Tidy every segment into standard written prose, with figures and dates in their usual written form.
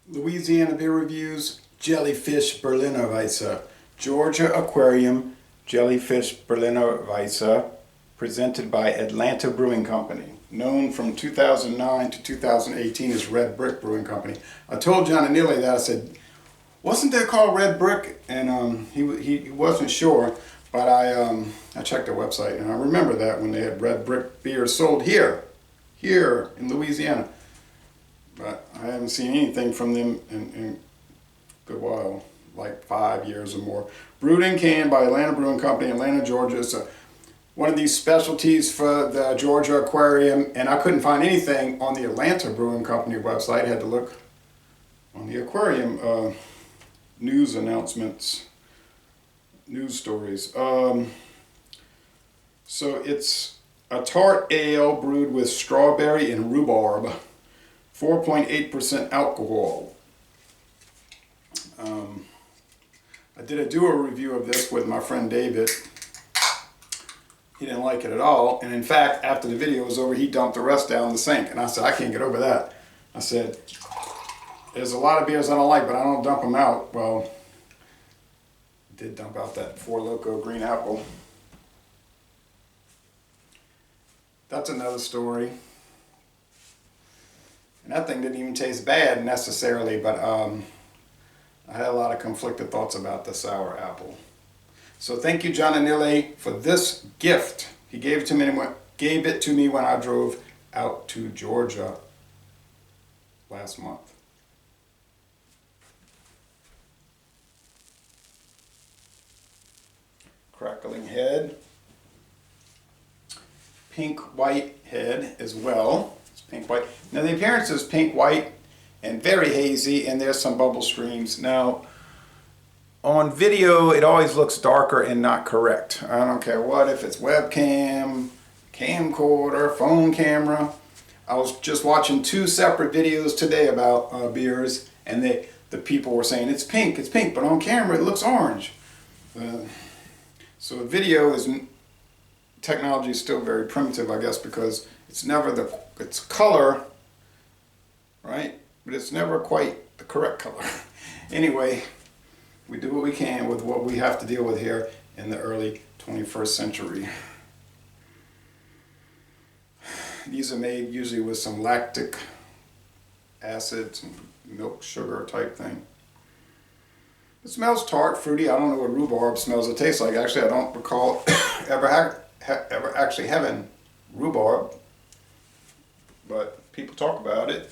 Louisiana Beer Reviews, Jellyfish Berliner Weisse, Georgia Aquarium, Jellyfish Berliner Weisse, presented by Atlanta Brewing Company, known from 2009 to 2018 as Red Brick Brewing Company. I told John and Neely that. I said, wasn't that called Red Brick? And he wasn't sure, but I checked their website and I remember that when they had Red Brick beer sold here in Louisiana. But I haven't seen anything from them in a good while, like 5 years or more. Brewed and canned by Atlanta Brewing Company, Atlanta, Georgia. It's one of these specialties for the Georgia Aquarium, and I couldn't find anything on the Atlanta Brewing Company website. I had to look on the Aquarium news announcements, news stories. So it's a tart ale brewed with strawberry and rhubarb. 4.8% alcohol. I did do a review of this with my friend David. He didn't like it at all, and in fact, after the video was over, he dumped the rest down the sink, and I said, I can't get over that. I said, there's a lot of beers I don't like, but I don't dump them out. Well, I did dump out that Four Loko Green Apple. That's another story. And that thing didn't even taste bad necessarily, but I had a lot of conflicted thoughts about the sour apple. So thank you, John and Neely, for this gift. He gave it to me when I drove out to Georgia last month. Crackling head. Pink white head as well. Pink white. Now the appearance is pink white and very hazy, and there's some bubble streams. Now on video it always looks darker and not correct. I don't care what, if it's webcam, camcorder, phone camera. I was just watching two separate videos today about beers, and the people were saying it's pink, but on camera it looks orange. So video is technology is still very primitive, I guess, because it's never it's color, right? But it's never quite the correct color. Anyway, we do what we can with what we have to deal with here in the early 21st century. These are made usually with some lactic acid, some milk, sugar type thing. It smells tart, fruity. I don't know what rhubarb smells or tastes like. Actually, I don't recall ever actually having rhubarb. But people talk about it.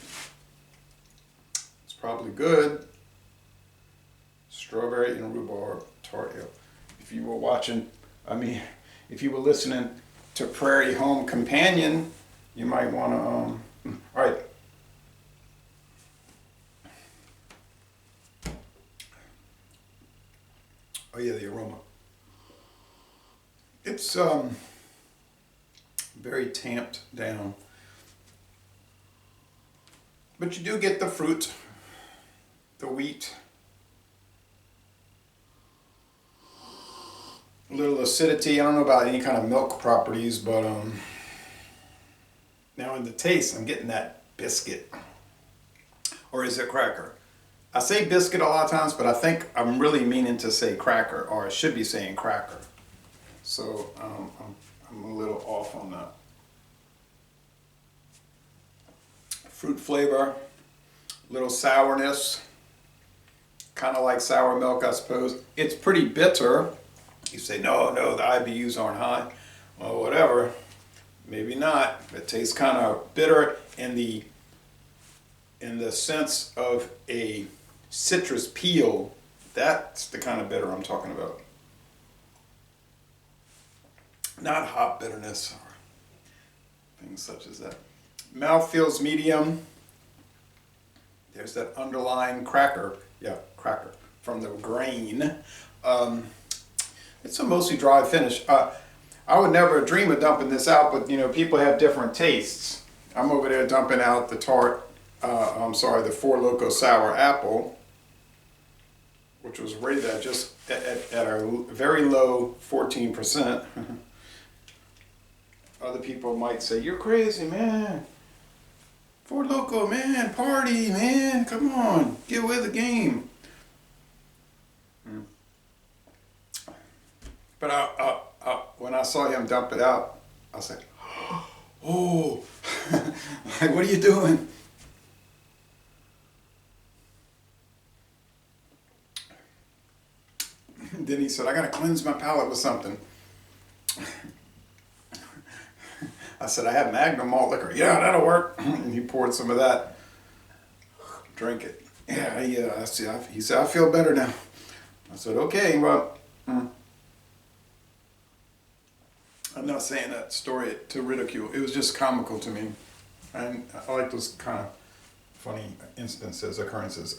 It's probably good. Strawberry and rhubarb tart ale. If you were watching, if you were listening to Prairie Home Companion, you might want to, all right. Oh yeah, the aroma. It's very tamped down. But you do get the fruit, the wheat, a little acidity. I don't know about any kind of milk properties, but now in the taste, I'm getting that biscuit. Or is it cracker? I say biscuit a lot of times, but I think I'm really meaning to say cracker, or I should be saying cracker. So I'm a little off on that. Fruit flavor, little sourness, kind of like sour milk, I suppose. It's pretty bitter. You say, no, the IBUs aren't high. Well, whatever, maybe not. It tastes kind of bitter in the sense of a citrus peel. That's the kind of bitter I'm talking about. Not hop bitterness or things such as that. Mouth feels medium. There's that underlying cracker. Yeah, cracker from the grain. It's a mostly dry finish. I would never dream of dumping this out, but people have different tastes. I'm over there dumping out the the Four Loko Sour Apple, which was rated at just at a very low 14%. Other people might say, you're crazy, man. Four Loko, man, party, man, come on, get with the game. But when I saw him dump it out, I said, oh, like, what are you doing? Then he said, I gotta cleanse my palate with something. I said, I have Magnum malt liquor. Yeah, that'll work. And he poured some of that. Drink it. Yeah, he said, I feel better now. I said, okay, well, I'm not saying that story to ridicule. It was just comical to me. And I like those kind of funny occurrences.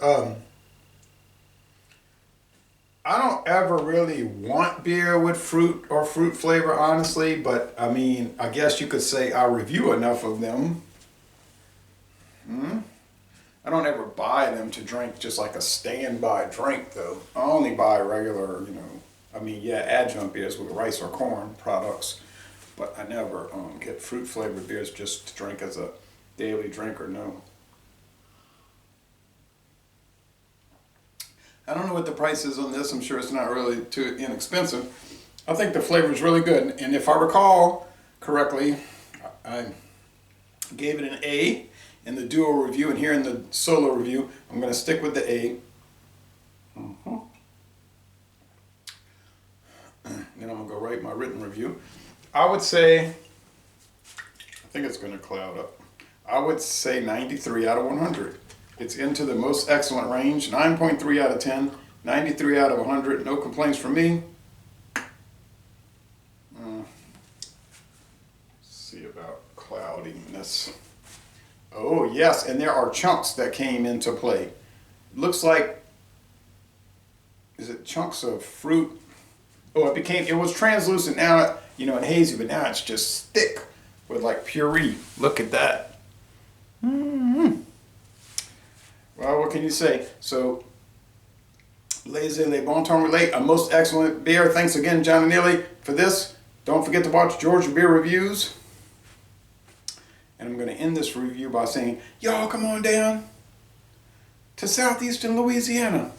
I don't ever really want beer with fruit or fruit flavor, honestly, but I mean, I guess you could say I review enough of them. I don't ever buy them to drink just like a standby drink, though. I only buy regular, adjunct beers with rice or corn products, but I never get fruit flavored beers just to drink as a daily drinker, no. I don't know what the price is on this. I'm sure it's not really too inexpensive. I think the flavor is really good. And if I recall correctly, I gave it an A in the duo review. And here in the solo review, I'm going to stick with the A. Then I'm going to go write my written review. I would say, I think it's going to cloud up. I would say 93 out of 100. It's into the most excellent range, 9.3 out of 10, 93 out of 100, no complaints from me. See about cloudiness. Oh yes, and there are chunks that came into play. Looks like, is it chunks of fruit? Oh, it was translucent now, and hazy, but now it's just thick with like puree. Look at that. Well, what can you say? So, laissez les bon temps relate, a most excellent beer. Thanks again, John and Neely, for this. Don't forget to watch Georgia Beer Reviews. And I'm going to end this review by saying, y'all come on down to southeastern Louisiana.